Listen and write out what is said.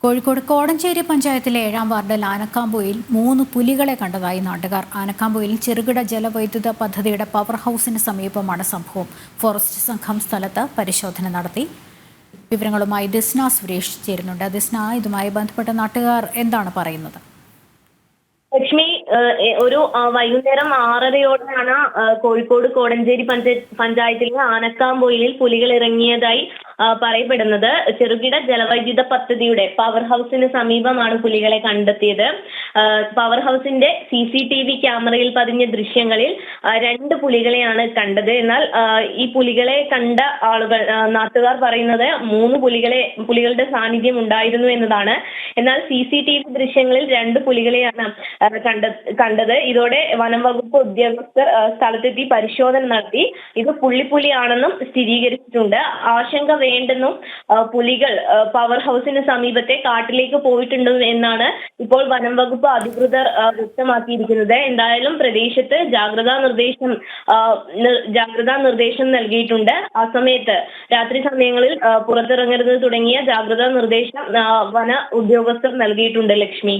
കോഴിക്കോട് കോടഞ്ചേരി പഞ്ചായത്തിലെ 7-ാം വാർഡിൽ ആനക്കാംപൊയിൽ 3 പുലികളെ കണ്ടതായി നാട്ടുകാർ. ആനക്കാംപൊയിൽ ചെറുകിട ജലവൈദ്യുത പദ്ധതിയുടെ പവർ ഹൌസിന് സമീപമാണ് സംഭവം. ഫോറസ്റ്റ് സംഘം സ്ഥലത്ത് പരിശോധന നടത്തി. വിവരങ്ങളുമായി ദിസ്ന സുരേഷ് ചേരുന്നുണ്ട്. ദിസ്ന, ഇതുമായി ബന്ധപ്പെട്ട നാട്ടുകാർ എന്താണ് പറയുന്നത്? ലക്ഷ്മി, ഒരു വൈകുന്നേരം 6:30യോടെയാണ് കോഴിക്കോട് കോടഞ്ചേരി പഞ്ചായത്തിലെ ആനക്കാംപൊയിലിൽ പുലികൾ ഇറങ്ങിയതായി പറയപ്പെടുന്നത്. ചെറുകിട ജലവൈദ്യുത പദ്ധതിയുടെ പവർ ഹൗസിന് സമീപമാണ് പുലികളെ കണ്ടെത്തിയത്. പവർ ഹൗസിന്റെ CCTV ക്യാമറയിൽ പതിഞ്ഞ ദൃശ്യങ്ങളിൽ 2 പുലികളെയാണ് കണ്ടത്. എന്നാൽ ഈ പുലികളെ കണ്ട ആളുകൾ, നാട്ടുകാർ പറയുന്നത് 3 പുലികളുടെ സാന്നിധ്യം ഉണ്ടായിരുന്നു എന്നതാണ്. എന്നാൽ CCTV ദൃശ്യങ്ങളിൽ 2 പുലികളെയാണ് കണ്ടത്. ഇതോടെ വനം വകുപ്പ് ഉദ്യോഗസ്ഥർ സ്ഥലത്തെത്തി പരിശോധന നടത്തി. ഇത് പുള്ളിപ്പുലിയാണെന്നും സ്ഥിരീകരിച്ചിട്ടുണ്ട്. ആശങ്ക വേണ്ടെന്നും പുലികൾ പവർ ഹൗസിന് സമീപത്തെ കാട്ടിലേക്ക് പോയിട്ടുണ്ട് എന്നാണ് ഇപ്പോൾ വനം വകുപ്പ് അധികൃതർ വ്യക്തമാക്കിയിരിക്കുന്നത്. എന്തായാലും പ്രദേശത്ത് ജാഗ്രതാ നിർദ്ദേശം നൽകിയിട്ടുണ്ട്. ആ സമയത്ത് രാത്രി സമയങ്ങളിൽ പുറത്തിറങ്ങരുത് തുടങ്ങിയ ജാഗ്രതാ നിർദ്ദേശം വന ഉദ്യോഗസ്ഥർ നൽകിയിട്ടുണ്ട്. ലക്ഷ്മി.